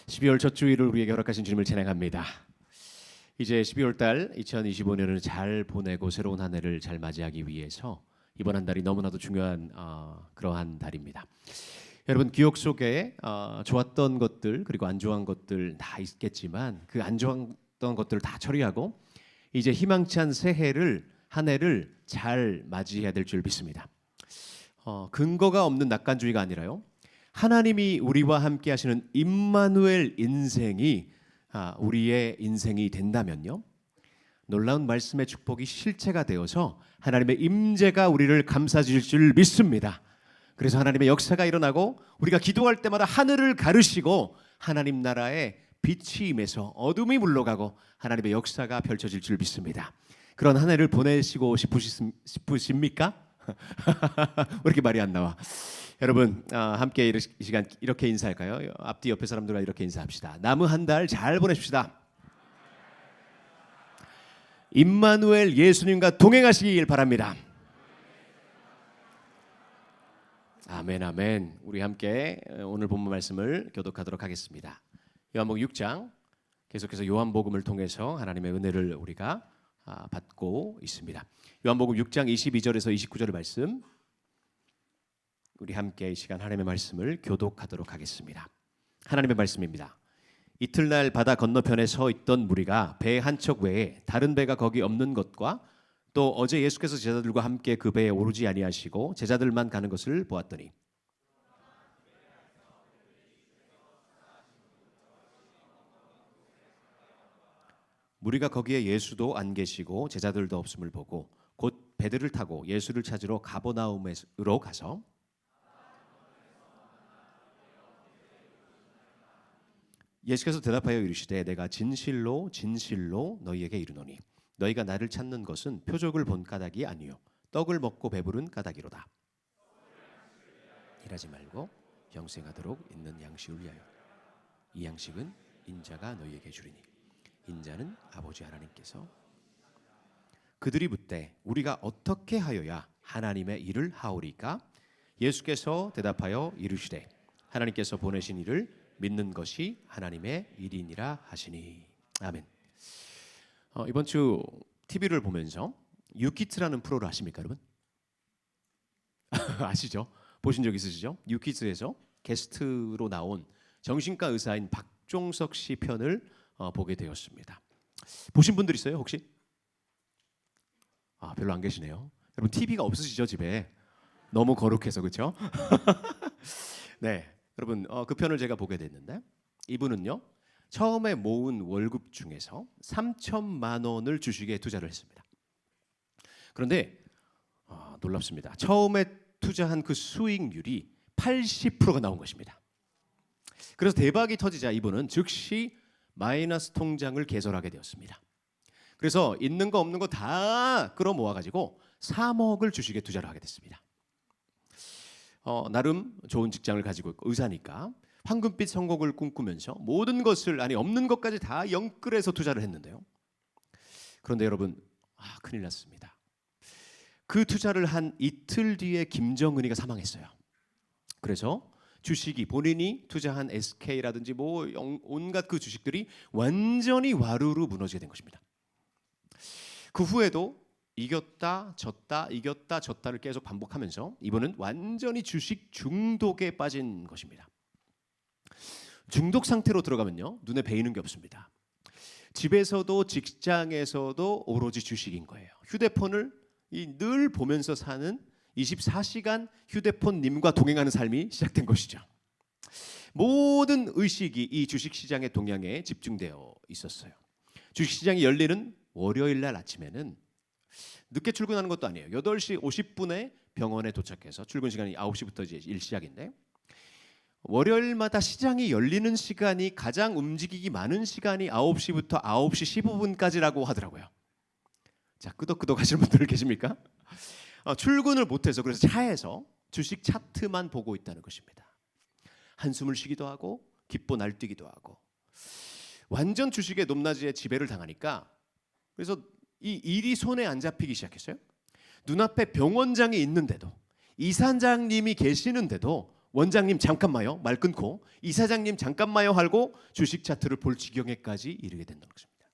12월 첫 주일을 우리에게 허락하신 주님을 찬양합니다. 이제 12월 달 2025년을 잘 보내고 새로운 한 해를 잘 맞이하기 위해서 이번 한 달이 너무나도 중요한 그러한 달입니다. 여러분 기억 속에 좋았던 것들 그리고 안 좋은 것들 다 있겠지만 그 안 좋았던 것들을 다 처리하고 이제 희망찬 새해를 한 해를 잘 맞이해야 될 줄 믿습니다. 근거가 없는 낙관주의가 아니라요. 하나님이 우리와 함께 하시는 임마누엘 인생이 우리의 인생이 된다면요. 놀라운 말씀의 축복이 실체가 되어서 하나님의 임재가 우리를 감싸줄 줄 믿습니다. 그래서 하나님의 역사가 일어나고 우리가 기도할 때마다 하늘을 가르시고 하나님 나라의 빛이 임해서 어둠이 물러가고 하나님의 역사가 펼쳐질 줄 믿습니다. 그런 한 해를 보내시고 싶으십니까? 왜 이렇게 말이 안 나와? 여러분 함께 이 시간 이렇게 인사할까요? 앞뒤 옆에 사람들과 이렇게 인사합시다. 남은 한 달 잘 보내십시다. 임마누엘 예수님과 동행하시길 바랍니다. 아멘 아멘. 우리 함께 오늘 본문 말씀을 교독하도록 하겠습니다. 요한복음 6장 계속해서 요한복음을 통해서 하나님의 은혜를 우리가 받고 있습니다. 요한복음 6장 22절에서 29절의 말씀 우리 함께 이 시간 하나님의 말씀을 교독하도록 하겠습니다. 하나님의 말씀입니다. 이틀날 바다 건너편에 서 있던 무리가 배 한 척 외에 다른 배가 거기 없는 것과 또 어제 예수께서 제자들과 함께 그 배에 오르지 아니하시고 제자들만 가는 것을 보았더니 무리가 거기에 예수도 안 계시고 제자들도 없음을 보고 곧 배들을 타고 예수를 찾으러 가버나움으로 가서 예수께서 대답하여 이르시되 내가 진실로 진실로 너희에게 이르노니 너희가 나를 찾는 것은 표적을 본 까닭이 아니요 떡을 먹고 배부른 까닭이로다. 일하지 말고 영생하도록 있는 양식을 위하여 이 양식은 인자가 너희에게 주리니 인자는 아버지 하나님께서 그들이 묻되 우리가 어떻게 하여야 하나님의 일을 하오리까? 예수께서 대답하여 이르시되 하나님께서 보내신 이를 믿는 것이 하나님의 일이니라 하시니. 아멘. 이번 주 TV를 보면서 유키즈라는 프로를 아십니까 여러분? 아시죠? 보신 적 있으시죠? 유키즈에서 게스트로 나온 정신과 의사인 박종석 씨 편을 보게 되었습니다. 보신 분들 있어요 혹시? 별로 안 계시네요. 여러분 TV가 없으시죠 집에? 너무 거룩해서 그렇죠? 네. 여러분 그 편을 제가 보게 됐는데 이분은요 처음에 모은 월급 중에서 3천만 원을 주식에 투자를 했습니다. 그런데 놀랍습니다. 처음에 투자한 그 수익률이 80%가 나온 것입니다. 그래서 대박이 터지자 이분은 즉시 마이너스 통장을 개설하게 되었습니다. 그래서 있는 거 없는 거 다 끌어모아가지고 3억을 주식에 투자를 하게 됐습니다. 나름 좋은 직장을 가지고 있고 의사니까 황금빛 천국을 꿈꾸면서 모든 것을 없는 것까지 다 영끌해서 투자를 했는데요. 그런데 여러분 큰일 났습니다. 그 투자를 한 이틀 뒤에 김정은이가 사망했어요. 그래서 주식이 본인이 투자한 SK라든지 온갖 그 주식들이 완전히 와르르 무너지게 된 것입니다. 그 후에도 이겼다 졌다 이겼다 졌다를 계속 반복하면서 이분은 완전히 주식 중독에 빠진 것입니다. 중독 상태로 들어가면요 눈에 베이는 게 없습니다. 집에서도 직장에서도 오로지 주식인 거예요. 휴대폰을 늘 보면서 사는 24시간 휴대폰님과 동행하는 삶이 시작된 것이죠. 모든 의식이 이 주식시장의 동향에 집중되어 있었어요. 주식시장이 열리는 월요일 날 아침에는 늦게 출근하는 것도 아니에요. 8시 50분에 병원에 도착해서 출근 시간이 9시부터 이제 일 시작인데 월요일마다 시장이 열리는 시간이 가장 움직이기 많은 시간이 9시부터 9시 15분까지라고 하더라고요. 자, 끄덕끄덕 하시는 분들 계십니까? 출근을 못해서 그래서 차에서 주식 차트만 보고 있다는 것입니다. 한숨을 쉬기도 하고 기뻐 날뛰기도 하고 완전 주식의 높낮이에 지배를 당하니까 그래서 이 일이 손에 안 잡히기 시작했어요. 눈앞에 병원장이 있는데도 이사장님이 계시는데도 원장님 잠깐만요. 말 끊고 이사장님 잠깐만요 하고 주식 차트를 볼 지경에까지 이르게 된다는 것입니다.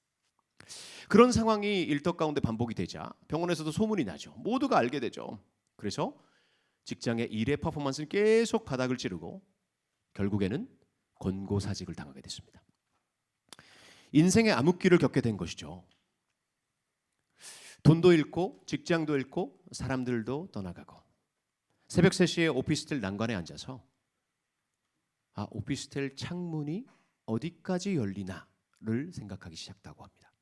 그런 상황이 일터 가운데 반복이 되자 병원에서도 소문이 나죠. 모두가 알게 되죠. 그래서 직장의 일의 퍼포먼스는 계속 바닥을 찌르고 결국에는 권고사직을 당하게 됐습니다. 인생의 암흑기를 겪게 된 것이죠. 돈도 잃고 직장도 잃고 사람들도 떠나가고 새벽 3시에 오피스텔 난간에 앉아서 오피스텔 창문이 어디까지 열리나를 생각하기 시작했다고 합니다.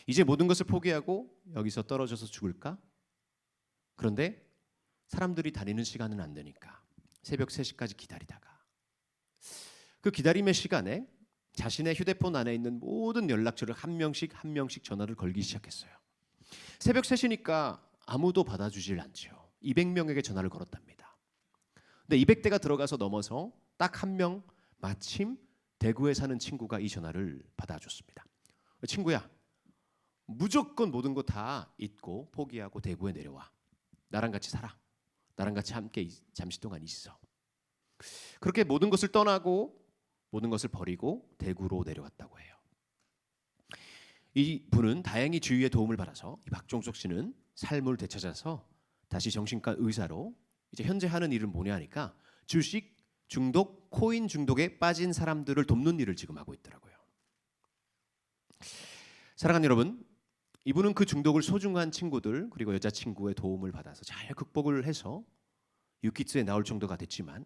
이제 모든 것을 포기하고 여기서 떨어져서 죽을까? 그런데 사람들이 다니는 시간은 안 되니까 새벽 3시까지 기다리다가 그 기다림의 시간에 자신의 휴대폰 안에 있는 모든 연락처를 한 명씩 전화를 걸기 시작했어요. 새벽 3시니까 아무도 받아주질 않죠. 200명에게 전화를 걸었답니다. 근데 200대가 들어가서 넘어서 딱 한 명, 마침 대구에 사는 친구가 이 전화를 받아줬습니다. 친구야, 무조건 모든 거 다 잊고 포기하고 대구에 내려와. 나랑 같이 살아. 나랑 같이 함께 잠시 동안 있어. 그렇게 모든 것을 떠나고 모든 것을 버리고 대구로 내려왔다고 해요. 이 분은 다행히 주위의 도움을 받아서 이 박종석 씨는 삶을 되찾아서 다시 정신과 의사로 이제 현재 하는 일은 뭐냐 하니까 주식 중독, 코인 중독에 빠진 사람들을 돕는 일을 지금 하고 있더라고요. 사랑하는 여러분, 이분은 그 중독을 소중한 친구들 그리고 여자친구의 도움을 받아서 잘 극복을 해서 유키즈에 나올 정도가 됐지만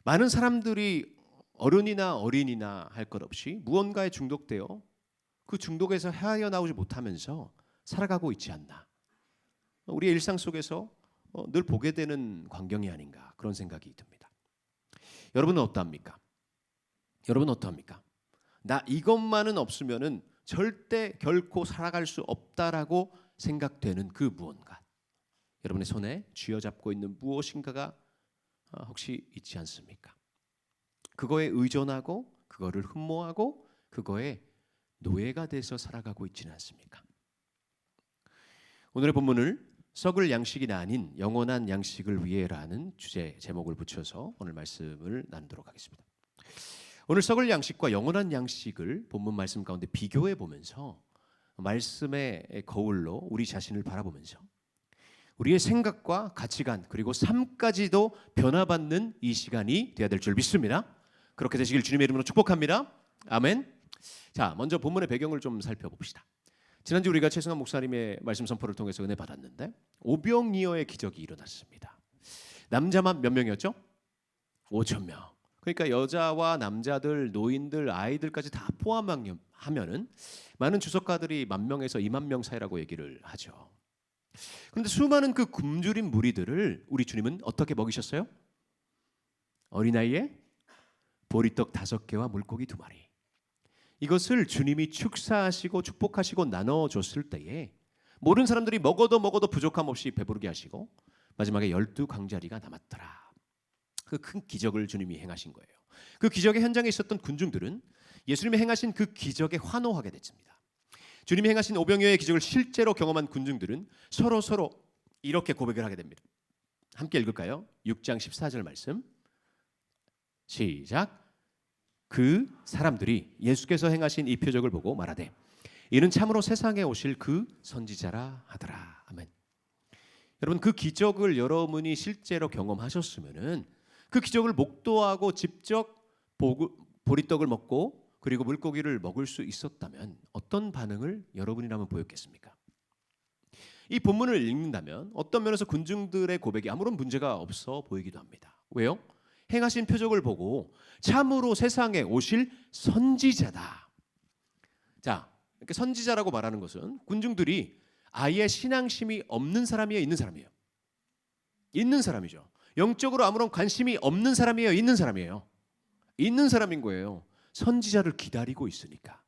많은 사람들이 어른이나 어린이나 할 것 없이 무언가에 중독되어 그 중독에서 헤어나오지 못하면서 살아가고 있지 않나. 우리의 일상 속에서 늘 보게 되는 광경이 아닌가 그런 생각이 듭니다. 여러분은 어떠합니까? 여러분은 어떠합니까? 나 이것만은 없으면은 절대 결코 살아갈 수 없다라고 생각되는 그 무언가. 여러분의 손에 쥐어잡고 있는 무엇인가가 혹시 있지 않습니까? 그거에 의존하고 그거를 흠모하고 그거에 노예가 돼서 살아가고 있지는 않습니까? 오늘의 본문을 썩을 양식이 아닌 영원한 양식을 위해라는 주제 제목을 붙여서 오늘 말씀을 나누도록 하겠습니다. 오늘 썩을 양식과 영원한 양식을 본문 말씀 가운데 비교해 보면서 말씀의 거울로 우리 자신을 바라보면서 우리의 생각과 가치관 그리고 삶까지도 변화받는 이 시간이 되어야 될 줄 믿습니다. 그렇게 되시길 주님의 이름으로 축복합니다. 아멘. 자, 먼저 본문의 배경을 좀 살펴봅시다. 지난주 우리가 최승환 목사님의 말씀 선포를 통해서 은혜 받았는데 오병이어의 기적이 일어났습니다. 남자만 몇 명이었죠? 5,000명. 그러니까 여자와 남자들, 노인들, 아이들까지 다 포함하면은 많은 주석가들이 10,000명에서 20,000명 사이라고 얘기를 하죠. 그런데 수많은 그 굶주린 무리들을 우리 주님은 어떻게 먹이셨어요? 어린아이의 보리떡 5개와 물고기 2마리. 이것을 주님이 축사하시고 축복하시고 나눠줬을 때에 모든 사람들이 먹어도 부족함 없이 배부르게 하시고 마지막에 12광자리가 남았더라. 그 큰 기적을 주님이 행하신 거예요. 그 기적의 현장에 있었던 군중들은 예수님이 행하신 그 기적에 환호하게 됐습니다. 주님이 행하신 오병이어의 기적을 실제로 경험한 군중들은 서로 이렇게 고백을 하게 됩니다. 함께 읽을까요? 6장 14절 말씀 시작. 그 사람들이 예수께서 행하신 이 표적을 보고 말하되 이는 참으로 세상에 오실 그 선지자라 하더라. 아멘. 여러분, 그 기적을 여러분이 실제로 경험하셨으면은 그 기적을 목도하고 직접 보리떡을 먹고 그리고 물고기를 먹을 수 있었다면 어떤 반응을 여러분이라면 보였겠습니까? 이 본문을 읽는다면 어떤 면에서 군중들의 고백이 아무런 문제가 없어 보이기도 합니다. 왜요? 행하신 표적을 보고 참으로 세상에 오실 선지자다. 자, 이렇게 선지자라고 말하는 것은 군중들이 아예 신앙심이 없는 사람이에요, 있는 사람이에요? 있는 사람이죠. 영적으로 아무런 관심이 없는 사람이에요, 있는 사람이에요? 있는 사람인 거예요. 선지자를 기다리고 있으니까.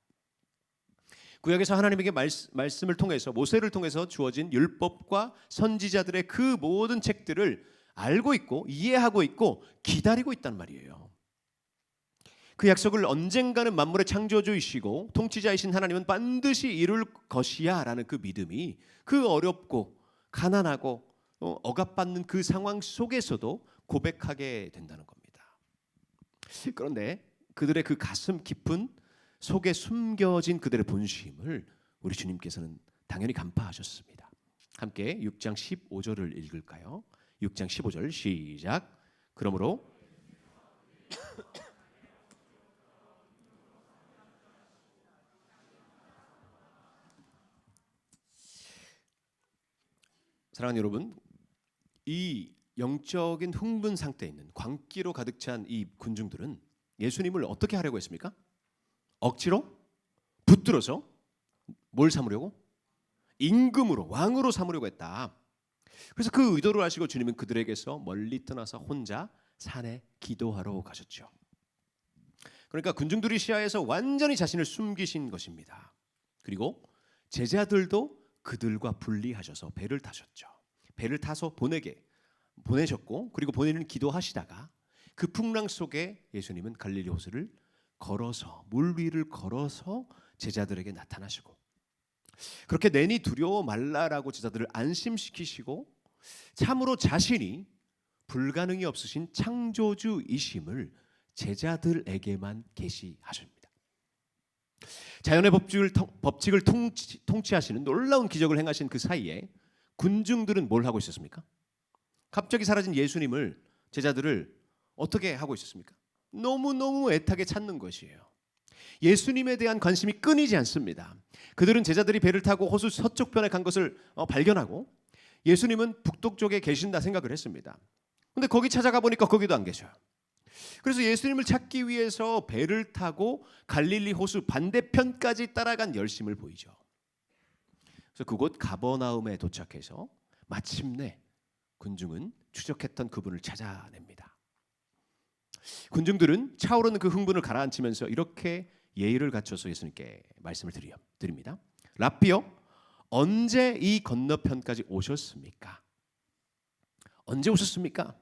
구약에서 하나님에게 말씀을 통해서 모세를 통해서 주어진 율법과 선지자들의 그 모든 책들을 알고 있고 이해하고 있고 기다리고 있단 말이에요. 그 약속을 언젠가는 만물의 창조주이시고 통치자이신 하나님은 반드시 이룰 것이야 라는 그 믿음이 그 어렵고 가난하고 억압받는 그 상황 속에서도 고백하게 된다는 겁니다. 그런데 그들의 그 가슴 깊은 속에 숨겨진 그들의 본심을 우리 주님께서는 당연히 간파하셨습니다. 함께 6장 15절을 읽을까요? 6장 15절 시작. 그러므로 사랑하는 여러분, 이 영적인 흥분 상태에 있는 광기로 가득 찬 이 군중들은 예수님을 어떻게 하려고 했습니까? 억지로 붙들어서 뭘 삼으려고? 임금으로, 왕으로 삼으려고 했다. 그래서 그 의도를 아시고 주님은 그들에게서 멀리 떠나서 혼자 산에 기도하러 가셨죠. 그러니까 군중들이 시야에서 완전히 자신을 숨기신 것입니다. 그리고 제자들도 그들과 분리하셔서 배를 타셨죠. 배를 타서 보내셨고, 그리고 본인은 기도하시다가 그 풍랑 속에 예수님은 갈릴리 호수를 걸어서, 물 위를 걸어서 제자들에게 나타나시고, 그렇게 내니 두려워 말라라고 제자들을 안심시키시고 참으로 자신이 불가능이 없으신 창조주이심을 제자들에게만 계시하십니다. 자연의 법칙을 통치하시는 놀라운 기적을 행하신 그 사이에 군중들은 뭘 하고 있었습니까? 갑자기 사라진 예수님을, 제자들을 어떻게 하고 있었습니까? 너무너무 애타게 찾는 것이에요. 예수님에 대한 관심이 끊이지 않습니다. 그들은 제자들이 배를 타고 호수 서쪽 편에 간 것을 발견하고 예수님은 북동쪽에 계신다 생각을 했습니다. 근데 거기 찾아가 보니까 거기도 안 계셔요. 그래서 예수님을 찾기 위해서 배를 타고 갈릴리 호수 반대편까지 따라간 열심을 보이죠. 그래서 그곳 가버나움에 도착해서 마침내 군중은 추적했던 그분을 찾아냅니다. 군중들은 차오르는 그 흥분을 가라앉히면서 이렇게 예의를 갖춰서 예수님께 말씀을 드립니다. 랍비여, 언제 이 건너편까지 오셨습니까? 언제 오셨습니까?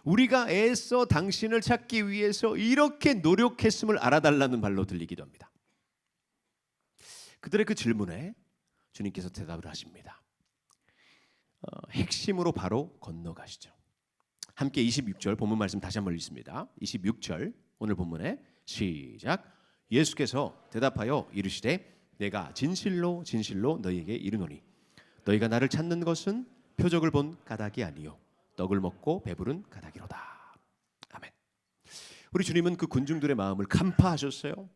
우리가 애써 당신을 찾기 위해서 이렇게 노력했음을 알아달라는 말로 들리기도 합니다. 그들의 그 질문에 주님께서 대답을 하십니다. 핵심으로 바로 건너가시죠. 함께 26절 본문 말씀 다시 한번 읽습니다. 26절 오늘 본문에 시작. 예수께서 대답하여 이르시되 내가 진실로 진실로 너희에게 이르노니 너희가 나를 찾는 것은 표적을 본 까닭이 아니요 떡을 먹고 배부른 까닭이로다. 아멘. 우리 주님은 그 군중들의 마음을 간파하셨어요.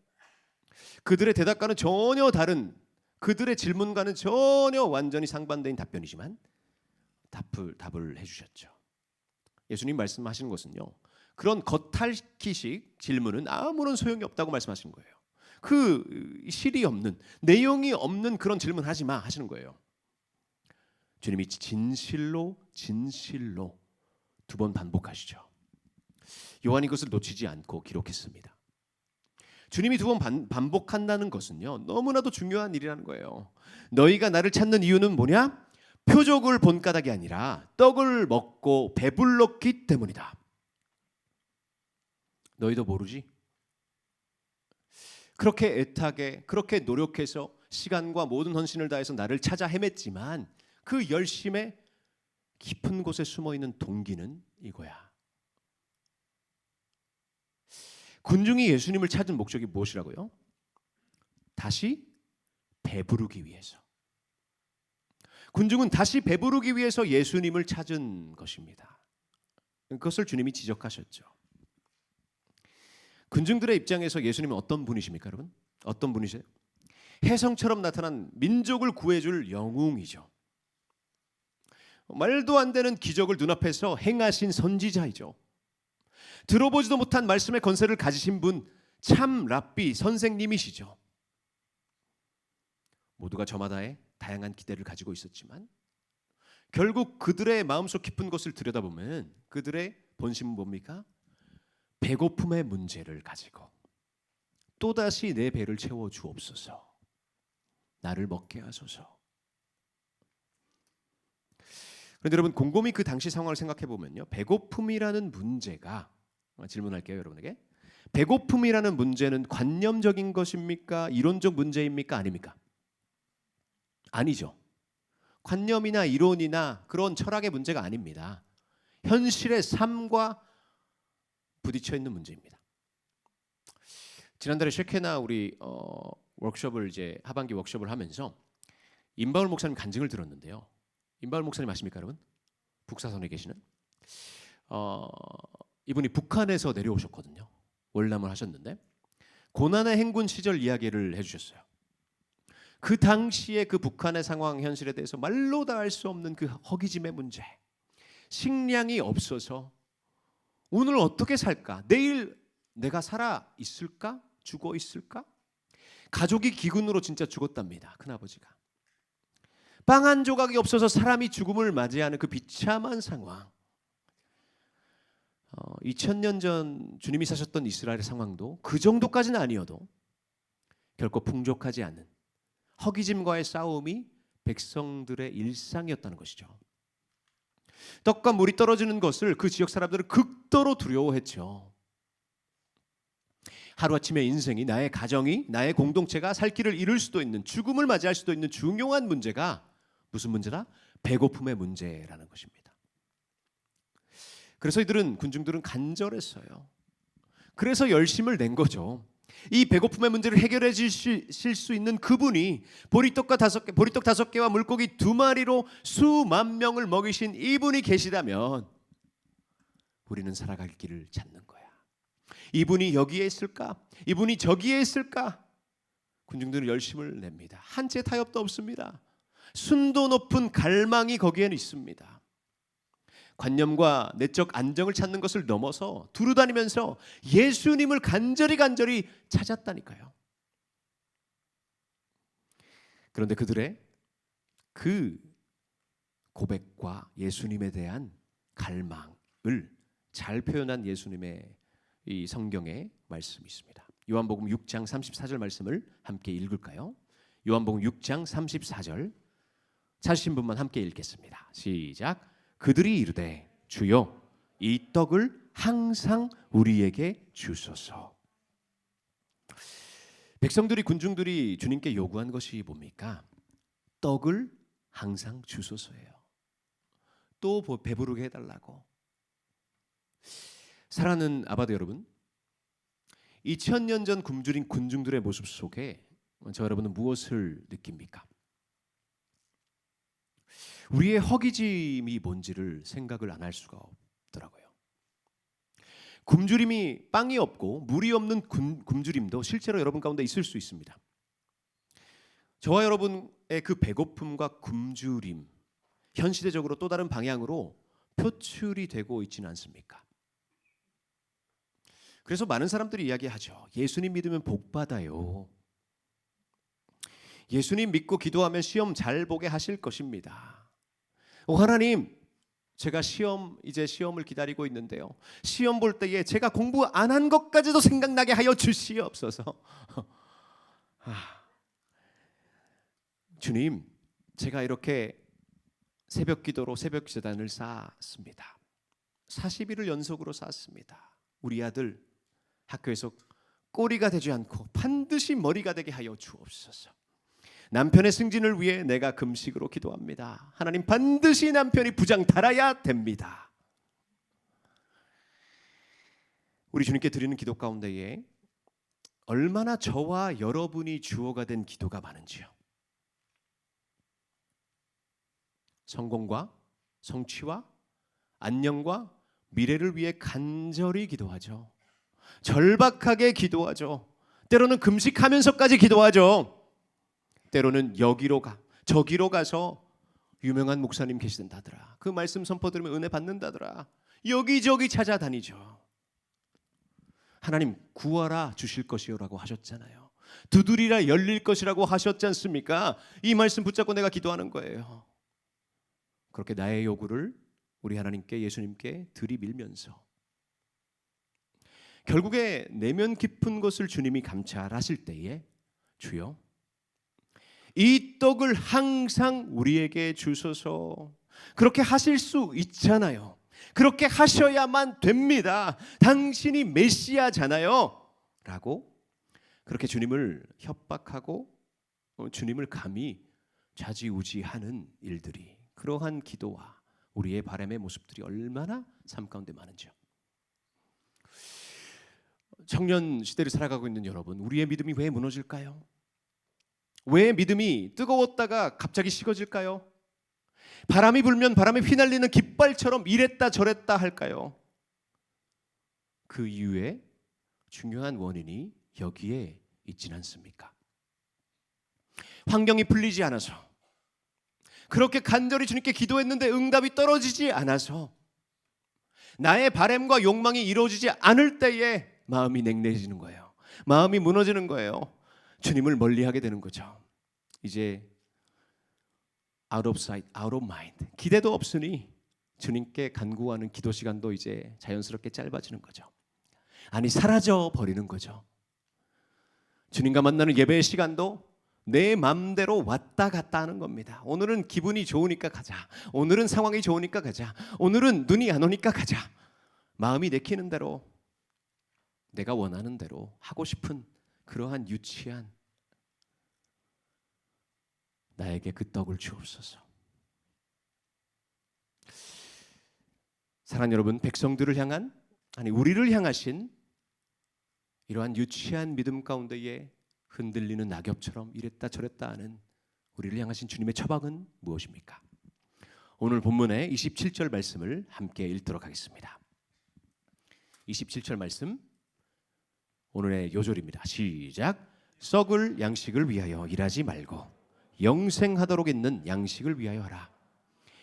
그들의 대답과는 전혀 다른, 그들의 질문과는 전혀 완전히 상반된 답변이지만 답을 해주셨죠. 예수님 말씀하시는 것은요, 그런 겉핥기식 질문은 아무런 소용이 없다고 말씀하시는 거예요. 그 실이 없는, 내용이 없는 그런 질문 하지 마 하시는 거예요. 주님이 진실로 진실로 두 번 반복하시죠. 요한이 그것을 놓치지 않고 기록했습니다. 주님이 두 번 반복한다는 것은요, 너무나도 중요한 일이라는 거예요. 너희가 나를 찾는 이유는 뭐냐? 표적을 본 까닭이 아니라 떡을 먹고 배불렀기 때문이다. 너희도 모르지? 그렇게 애타게, 그렇게 노력해서 시간과 모든 헌신을 다해서 나를 찾아 헤맸지만 그 열심의 깊은 곳에 숨어있는 동기는 이거야. 군중이 예수님을 찾은 목적이 무엇이라고요? 다시 배부르기 위해서. 군중은 다시 배부르기 위해서 예수님을 찾은 것입니다. 그것을 주님이 지적하셨죠. 군중들의 입장에서 예수님은 어떤 분이십니까, 여러분? 어떤 분이세요? 혜성처럼 나타난 민족을 구해줄 영웅이죠. 말도 안 되는 기적을 눈앞에서 행하신 선지자이죠. 들어보지도 못한 말씀의 권세를 가지신 분, 참 랍비 선생님이시죠. 모두가 저마다의 다양한 기대를 가지고 있었지만 결국 그들의 마음속 깊은 것을 들여다보면 그들의 본심은 뭡니까? 배고픔의 문제를 가지고 또다시 내 배를 채워주옵소서, 나를 먹게 하소서. 그런데 여러분, 곰곰이 그 당시 상황을 생각해 보면요, 배고픔이라는 문제가, 질문할게요 여러분에게, 배고픔이라는 문제는 관념적인 것입니까? 이론적 문제입니까? 아닙니까? 아니죠. 관념이나 이론이나 그런 철학의 문제가 아닙니다. 현실의 삶과 부딪혀 있는 문제입니다. 지난달에 쉐케나 우리 워크숍을 이제 하반기 워크숍을 하면서 임바울 목사님 간증을 들었는데요. 임바울 목사님 아십니까, 여러분? 북사선에 계시는 이분이 북한에서 내려오셨거든요. 월남을 하셨는데 고난의 행군 시절 이야기를 해주셨어요. 그 당시에 그 북한의 상황 현실에 대해서 말로 다 할 수 없는 그 허기짐의 문제, 식량이 없어서 오늘 어떻게 살까? 내일 내가 살아 있을까? 죽어 있을까? 가족이 기근으로 진짜 죽었답니다. 큰아버지가. 빵 한 조각이 없어서 사람이 죽음을 맞이하는 그 비참한 상황. 2000년 전 주님이 사셨던 이스라엘의 상황도 그 정도까지는 아니어도 결코 풍족하지 않은 허기짐과의 싸움이 백성들의 일상이었다는 것이죠. 떡과 물이 떨어지는 것을 그 지역 사람들은 극도로 두려워했죠. 하루아침에 인생이, 나의 가정이, 나의 공동체가 살 길을 잃을 수도 있는, 죽음을 맞이할 수도 있는 중요한 문제가 무슨 문제다? 배고픔의 문제라는 것입니다. 그래서 군중들은 간절했어요. 그래서 열심을 낸 거죠. 이 배고픔의 문제를 해결해 주실 수 있는 그분이 보리떡 5개와 물고기 2마리로 수만 명을 먹이신 이분이 계시다면 우리는 살아갈 길을 찾는 거야. 이분이 여기에 있을까? 이분이 저기에 있을까? 군중들은 열심을 냅니다. 한 채 타협도 없습니다. 순도 높은 갈망이 거기에는 있습니다. 관념과 내적 안정을 찾는 것을 넘어서 두루다니면서 예수님을 간절히 찾았다니까요. 그런데 그들의 그 고백과 예수님에 대한 갈망을 잘 표현한 예수님의 이 성경의 말씀이 있습니다. 요한복음 6장 34절 말씀을 함께 읽을까요? 요한복음 6장 34절 찾으신 분만 함께 읽겠습니다. 시작. 그들이 이르되 주여 이 떡을 항상 우리에게 주소서. 백성들이 군중들이 주님께 요구한 것이 뭡니까? 떡을 항상 주소서예요. 또 배부르게 해달라고. 사랑하는 아바도 여러분, 2000년 전 굶주린 군중들의 모습 속에 저 여러분은 무엇을 느낍니까? 우리의 허기짐이 뭔지를 생각을 안 할 수가 없더라고요. 굶주림이 빵이 없고 물이 없는 굶주림도 실제로 여러분 가운데 있을 수 있습니다. 저와 여러분의 그 배고픔과 굶주림, 현시대적으로 또 다른 방향으로 표출이 되고 있지는 않습니까? 그래서 많은 사람들이 이야기하죠. 예수님 믿으면 복 받아요. 예수님 믿고 기도하면 시험 잘 보게 하실 것입니다. 하나님, 제가 이제 시험을 기다리고 있는데요. 시험 볼 때에 제가 공부 안 한 것까지도 생각나게 하여 주시옵소서. 주님, 제가 이렇게 새벽 기도로 새벽 제단을 쌓았습니다. 40일을 연속으로 쌓았습니다. 우리 아들 학교에서 꼬리가 되지 않고 반드시 머리가 되게 하여 주옵소서. 남편의 승진을 위해 내가 금식으로 기도합니다. 하나님, 반드시 남편이 부장 달아야 됩니다. 우리 주님께 드리는 기도 가운데에 얼마나 저와 여러분이 주어가 된 기도가 많은지요. 성공과 성취와 안녕과 미래를 위해 간절히 기도하죠. 절박하게 기도하죠. 때로는 금식하면서까지 기도하죠. 때로는 저기로 가서 유명한 목사님 계시다더라. 그 말씀 선포 들으면 은혜 받는다더라. 여기저기 찾아다니죠. 하나님, 구하라 주실 것이요라고 하셨잖아요. 두드리라 열릴 것이라고 하셨지 않습니까? 이 말씀 붙잡고 내가 기도하는 거예요. 그렇게 나의 요구를 우리 하나님께, 예수님께 들이밀면서 결국에 내면 깊은 것을 주님이 감찰하실 때에 주여 이 떡을 항상 우리에게 주소서. 그렇게 하실 수 있잖아요. 그렇게 하셔야만 됩니다. 당신이 메시아잖아요 라고 그렇게 주님을 협박하고 주님을 감히 좌지우지하는 일들이, 그러한 기도와 우리의 바람의 모습들이 얼마나 삶 가운데 많은지요. 청년 시대를 살아가고 있는 여러분, 우리의 믿음이 왜 무너질까요? 왜 믿음이 뜨거웠다가 갑자기 식어질까요? 바람이 불면 바람에 휘날리는 깃발처럼 이랬다 저랬다 할까요? 그 이유에 중요한 원인이 여기에 있진 않습니까? 환경이 풀리지 않아서, 그렇게 간절히 주님께 기도했는데 응답이 떨어지지 않아서, 나의 바람과 욕망이 이루어지지 않을 때에 마음이 냉랭해지는 거예요. 마음이 무너지는 거예요. 주님을 멀리하게 되는 거죠. 이제 out of sight, out of mind. 기대도 없으니 주님께 간구하는 기도 시간도 이제 자연스럽게 짧아지는 거죠. 아니, 사라져 버리는 거죠. 주님과 만나는 예배의 시간도 내 맘대로 왔다 갔다 하는 겁니다. 오늘은 기분이 좋으니까 가자. 오늘은 상황이 좋으니까 가자. 오늘은 눈이 안 오니까 가자. 마음이 내키는 대로, 내가 원하는 대로 하고 싶은 그러한 유치한 나에게 그 떡을 주옵소서. 사랑하는 여러분, 백성들을 향한, 아니 우리를 향하신 이러한 유치한 믿음 가운데에 흔들리는 낙엽처럼 이랬다 저랬다 하는 우리를 향하신 주님의 처방은 무엇입니까? 오늘 본문의 27절 말씀을 함께 읽도록 하겠습니다. 27절 말씀, 오늘의 요절입니다. 시작. 썩을 양식을 위하여 일하지 말고 영생하도록 있는 양식을 위하여 하라.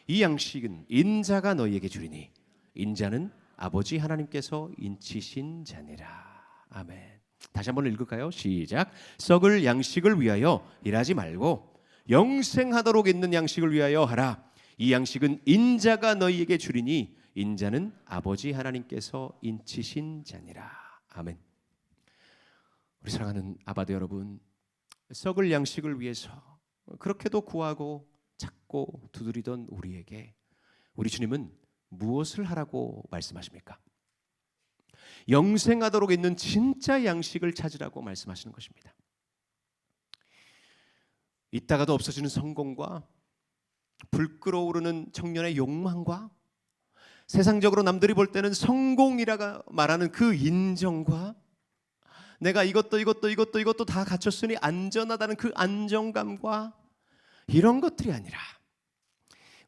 이 양식은 인자가 너희에게 주리니 인자는 아버지 하나님께서 인치신 자니라. 아멘. 다시 한번 읽을까요? 시작. 썩을 양식을 위하여 일하지 말고 영생하도록 있는 양식을 위하여 하라. 이 양식은 인자가 너희에게 주리니 인자는 아버지 하나님께서 인치신 자니라. 아멘. 우리 사랑하는 아바들 여러분, 썩을 양식을 위해서 그렇게도 구하고 찾고 두드리던 우리에게 우리 주님은 무엇을 하라고 말씀하십니까? 영생하도록 있는 진짜 양식을 찾으라고 말씀하시는 것입니다. 있다가도 없어지는 성공과 불 끓어오르는 청년의 욕망과 세상적으로 남들이 볼 때는 성공이라고 말하는 그 인정과 내가 이것도 다 갖췄으니 안전하다는 그 안정감과 이런 것들이 아니라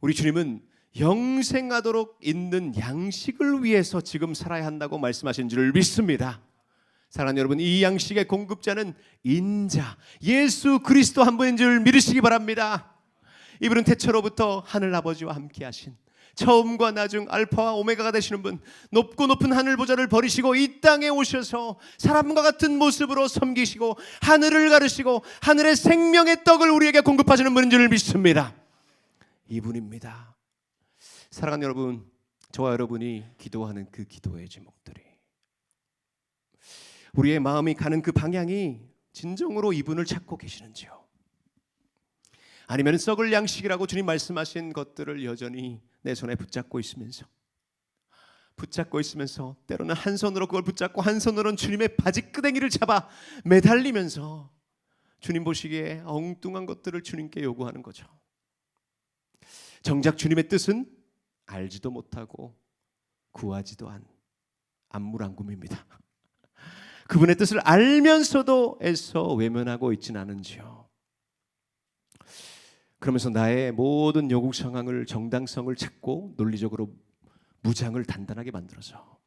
우리 주님은 영생하도록 있는 양식을 위해서 지금 살아야 한다고 말씀하신 줄 믿습니다. 사랑하는 여러분, 이 양식의 공급자는 인자 예수 그리스도 한 분인 줄 믿으시기 바랍니다. 이분은 태초로부터 하늘 아버지와 함께 하신 처음과 나중 알파와 오메가가 되시는 분, 높고 높은 하늘 보좌를 버리시고 이 땅에 오셔서 사람과 같은 모습으로 섬기시고 하늘을 가르시고 하늘의 생명의 떡을 우리에게 공급하시는 분인 줄 믿습니다. 이분입니다. 사랑하는 여러분, 저와 여러분이 기도하는 그 기도의 제목들이, 우리의 마음이 가는 그 방향이 진정으로 이분을 찾고 계시는지요? 아니면 썩을 양식이라고 주님 말씀하신 것들을 여전히 내 손에 붙잡고 있으면서 때로는 한 손으로 그걸 붙잡고 한 손으로는 주님의 바지끄댕이를 잡아 매달리면서 주님 보시기에 엉뚱한 것들을 주님께 요구하는 거죠. 정작 주님의 뜻은 알지도 못하고 구하지도 않은 안물안굼입니다. 그분의 뜻을 알면서도 애써 외면하고 있지는 않은지요. 그러면서 나의 모든 요구 상황을, 정당성을 찾고 논리적으로 무장을 단단하게 만들어서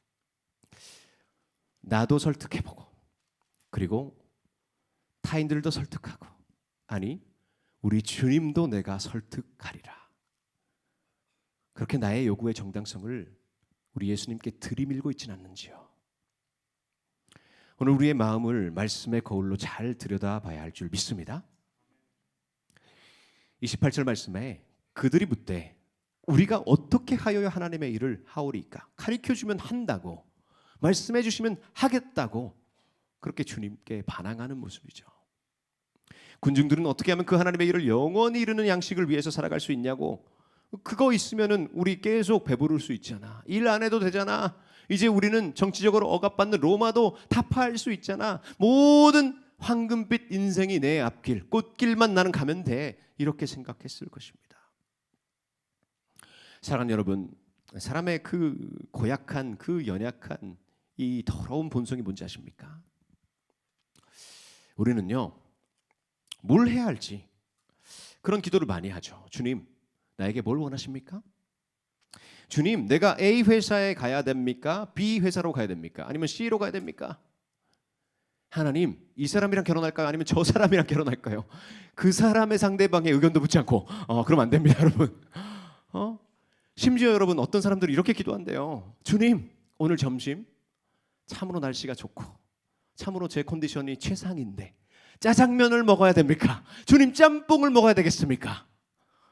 나도 설득해보고 그리고 타인들도 설득하고, 아니 우리 주님도 내가 설득하리라. 그렇게 나의 요구의 정당성을 우리 예수님께 들이밀고 있지는 않는지요. 오늘 우리의 마음을 말씀의 거울로 잘 들여다봐야 할 줄 믿습니다. 28절 말씀에 그들이 묻되 우리가 어떻게 하여야 하나님의 일을 하오리까? 가르쳐주면 한다고, 말씀해 주시면 하겠다고 그렇게 주님께 반항하는 모습이죠. 군중들은 어떻게 하면 그 하나님의 일을 영원히 이루는 양식을 위해서 살아갈 수 있냐고, 그거 있으면은 우리 계속 배부를 수 있잖아. 일 안 해도 되잖아. 이제 우리는 정치적으로 억압받는 로마도 타파할 수 있잖아. 모든 황금빛 인생이 내 앞길, 꽃길만 나는 가면 돼. 이렇게 생각했을 것입니다. 사랑하는 여러분, 사람의 그 고약한, 그 연약한 이 더러운 본성이 뭔지 아십니까? 우리는요, 뭘 해야 할지 그런 기도를 많이 하죠. 주님, 나에게 뭘 원하십니까? 주님, 내가 A 회사에 가야 됩니까? B 회사로 가야 됩니까? 아니면 C로 가야 됩니까? 하나님, 이 사람이랑 결혼할까요? 아니면 저 사람이랑 결혼할까요? 그 사람의 상대방의 의견도 묻지 않고 그러면 안 됩니다, 여러분. 심지어 여러분, 어떤 사람들이 이렇게 기도한대요. 주님, 오늘 점심 참으로 날씨가 좋고 참으로 제 컨디션이 최상인데 짜장면을 먹어야 됩니까? 주님, 짬뽕을 먹어야 되겠습니까?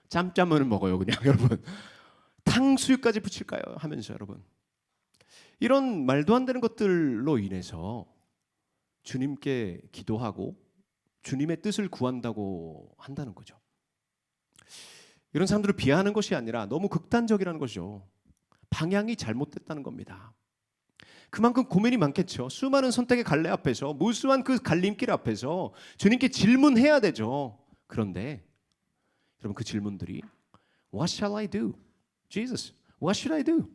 짬짜면을 먹어요, 그냥. 여러분, 탕수육까지 붙일까요? 하면서 여러분, 이런 말도 안 되는 것들로 인해서 주님께 기도하고 주님의 뜻을 구한다고 한다는 거죠. 이런 사람들을 비하하는 것이 아니라 너무 극단적이라는 거죠. 방향이 잘못됐다는 겁니다. 그만큼 고민이 많겠죠. 수많은 선택의 갈래 앞에서, 무수한 그 갈림길 앞에서 주님께 질문해야 되죠. 그런데 여러분, 그 질문들이 What shall I do? Jesus, what should I do?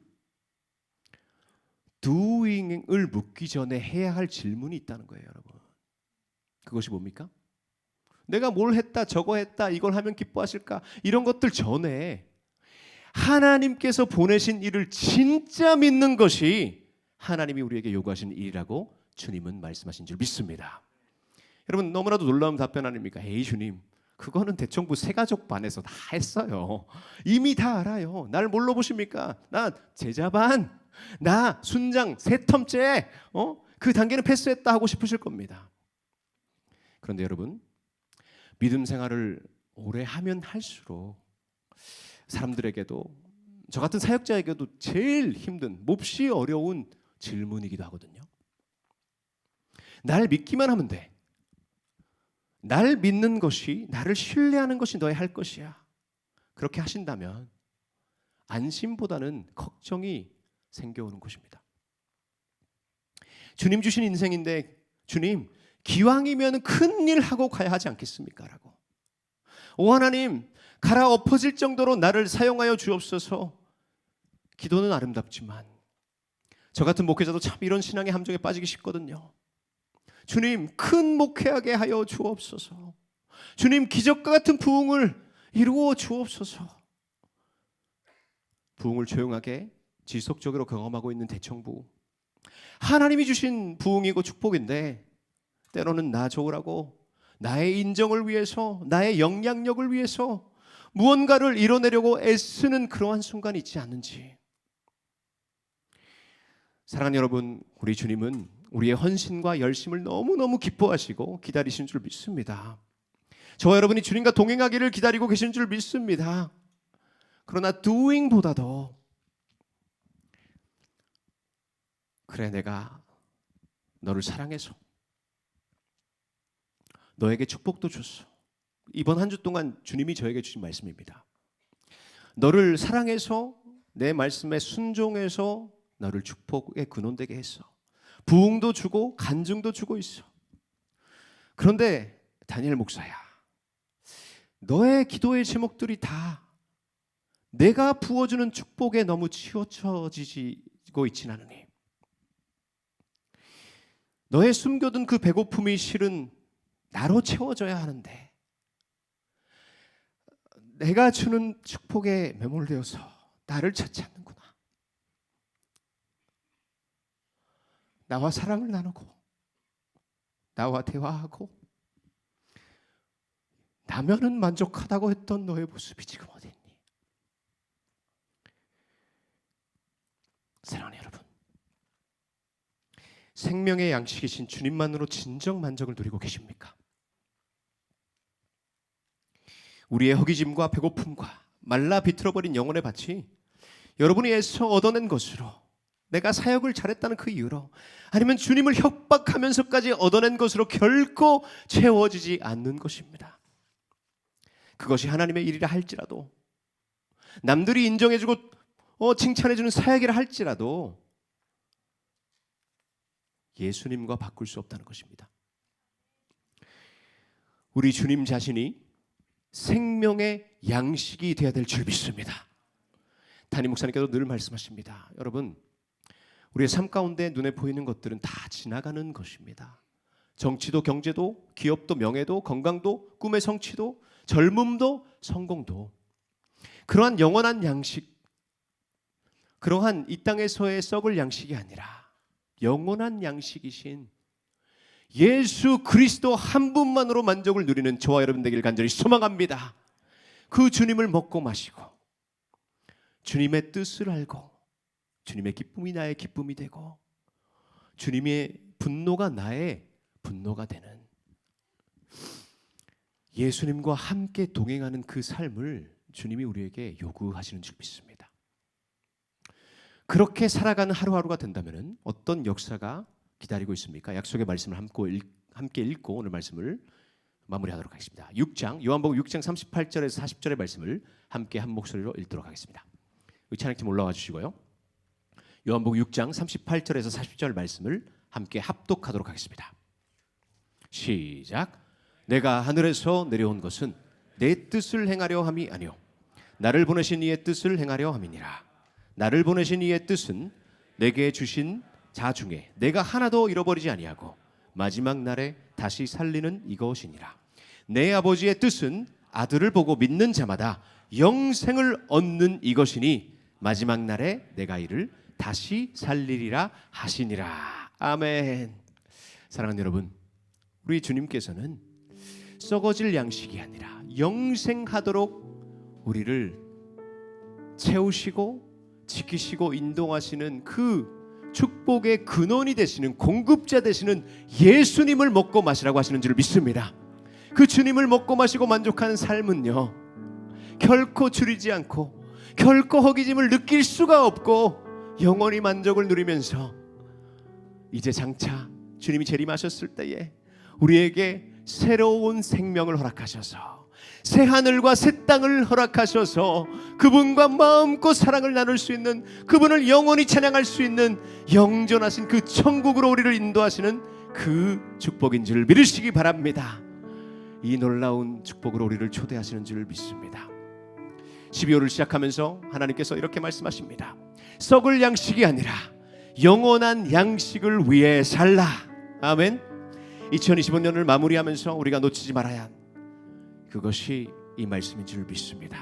doing을 묻기 전에 해야 할 질문이 있다는 거예요, 여러분. 그것이 뭡니까? 내가 뭘 했다, 저거 했다, 이걸 하면 기뻐하실까? 이런 것들 전에 하나님께서 보내신 일을 진짜 믿는 것이 하나님이 우리에게 요구하신 일이라고 주님은 말씀하신 줄 믿습니다. 여러분, 너무나도 놀라운 답변 아닙니까? 에이 주님, 그거는 대청부 세가족 반에서 다 했어요. 이미 다 알아요. 날 뭘로 보십니까? 나 제자반, 나 순장 3텀째, 그 단계는 패스했다 하고 싶으실 겁니다. 그런데 여러분, 믿음 생활을 오래 하면 할수록 사람들에게도, 저 같은 사역자에게도 제일 힘든, 몹시 어려운 질문이기도 하거든요. 날 믿기만 하면 돼. 날 믿는 것이, 나를 신뢰하는 것이 너의 할 것이야. 그렇게 하신다면 안심보다는 걱정이 생겨오는 것입니다. 주님 주신 인생인데, 주님, 기왕이면 큰 일 하고 가야 하지 않겠습니까? 라고. 오 하나님, 갈아엎어질 정도로 나를 사용하여 주옵소서. 기도는 아름답지만 저 같은 목회자도 참 이런 신앙의 함정에 빠지기 쉽거든요. 주님, 큰 목회하게 하여 주옵소서. 주님, 기적과 같은 부흥을 이루어 주옵소서. 부흥을 조용하게 지속적으로 경험하고 있는 대청부, 하나님이 주신 부흥이고 축복인데 때로는 나 좋으라고, 나의 인정을 위해서, 나의 영향력을 위해서 무언가를 이뤄내려고 애쓰는 그러한 순간이 있지 않는지. 사랑하는 여러분, 우리 주님은 우리의 헌신과 열심을 너무너무 기뻐하시고 기다리신 줄 믿습니다. 저와 여러분이 주님과 동행하기를 기다리고 계신 줄 믿습니다. 그러나 doing보다도, 그래, 내가 너를 사랑해서 너에게 축복도 줬어. 이번 한 주 동안 주님이 저에게 주신 말씀입니다. 너를 사랑해서 내 말씀에 순종해서 너를 축복의 근원되게 했어. 부흥도 주고 간증도 주고 있어. 그런데 다니엘 목사야, 너의 기도의 제목들이 다 내가 부어주는 축복에 너무 치우쳐지고 있진 않으니, 너의 숨겨둔 그 배고픔이 실은 나로 채워져야 하는데 내가 주는 축복에 매몰되어서 나를 찾지 않는구나. 나와 사랑을 나누고 나와 대화하고 나면은 만족하다고 했던 너의 모습이 지금 어디 있니? 사랑하는 여러분, 생명의 양식이신 주님만으로 진정 만족을 누리고 계십니까? 우리의 허기짐과 배고픔과 말라 비틀어버린 영혼의 밭이 여러분이 애써 얻어낸 것으로, 내가 사역을 잘했다는 그 이유로, 아니면 주님을 협박하면서까지 얻어낸 것으로 결코 채워지지 않는 것입니다. 그것이 하나님의 일이라 할지라도, 남들이 인정해주고 칭찬해주는 사역이라 할지라도 예수님과 바꿀 수 없다는 것입니다. 우리 주님 자신이 생명의 양식이 되어야 될 줄 믿습니다. 담임 목사님께서 늘 말씀하십니다. 여러분, 우리의 삶 가운데 눈에 보이는 것들은 다 지나가는 것입니다. 정치도 경제도 기업도 명예도 건강도 꿈의 성취도 젊음도 성공도 그러한 영원한 양식, 그러한 이 땅에서의 썩을 양식이 아니라 영원한 양식이신 예수 그리스도 한 분만으로 만족을 누리는 저와 여러분 되길 간절히 소망합니다. 그 주님을 먹고 마시고 주님의 뜻을 알고 주님의 기쁨이 나의 기쁨이 되고 주님의 분노가 나의 분노가 되는 예수님과 함께 동행하는 그 삶을 주님이 우리에게 요구하시는 줄 믿습니다. 그렇게 살아가는 하루하루가 된다면 어떤 역사가 기다리고 있습니까? 약속의 말씀을 함께 읽고 오늘 말씀을 마무리하도록 하겠습니다. 6장 요한복음 6장 38절에서 40절의 말씀을 함께 한 목소리로 읽도록 하겠습니다. 찬양팀 올라와 주시고요. 요한복음 6장 38절에서 40절 말씀을 함께 합독하도록 하겠습니다. 시작. 내가 하늘에서 내려온 것은 내 뜻을 행하려 함이 아니요 나를 보내신 이의 뜻을 행하려 함이니라. 나를 보내신 이의 뜻은 내게 주신 자 중에 내가 하나도 잃어버리지 아니하고 마지막 날에 다시 살리는 이것이니라. 내 아버지의 뜻은 아들을 보고 믿는 자마다 영생을 얻는 이것이니 마지막 날에 내가 이를 다시 살리리라 하시니라. 아멘. 사랑하는 여러분, 우리 주님께서는 썩어질 양식이 아니라 영생하도록 우리를 채우시고 지키시고 인도하시는 그 축복의 근원이 되시는 공급자 되시는 예수님을 먹고 마시라고 하시는 줄 믿습니다. 그 주님을 먹고 마시고 만족하는 삶은요 결코 줄이지 않고 결코 허기짐을 느낄 수가 없고 영원히 만족을 누리면서 이제 장차 주님이 재림하셨을 때에 우리에게 새로운 생명을 허락하셔서 새 하늘과 새 땅을 허락하셔서 그분과 마음껏 사랑을 나눌 수 있는, 그분을 영원히 찬양할 수 있는 영존하신 그 천국으로 우리를 인도하시는 그 축복인 줄 믿으시기 바랍니다. 이 놀라운 축복으로 우리를 초대하시는 줄 믿습니다. 12월을 시작하면서 하나님께서 이렇게 말씀하십니다. 썩을 양식이 아니라 영원한 양식을 위해 살라. 아멘. 2025년을 마무리하면서 우리가 놓치지 말아야 한 그것이 이 말씀인 줄 믿습니다.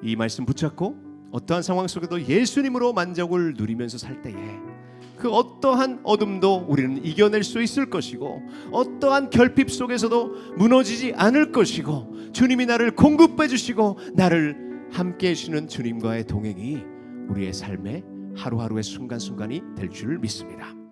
이 말씀 붙잡고 어떠한 상황 속에도 예수님으로 만족을 누리면서 살 때에 그 어떠한 어둠도 우리는 이겨낼 수 있을 것이고 어떠한 결핍 속에서도 무너지지 않을 것이고 주님이 나를 공급해 주시고 나를 함께 해주시는 주님과의 동행이 우리의 삶의 하루하루의 순간순간이 될 줄 믿습니다.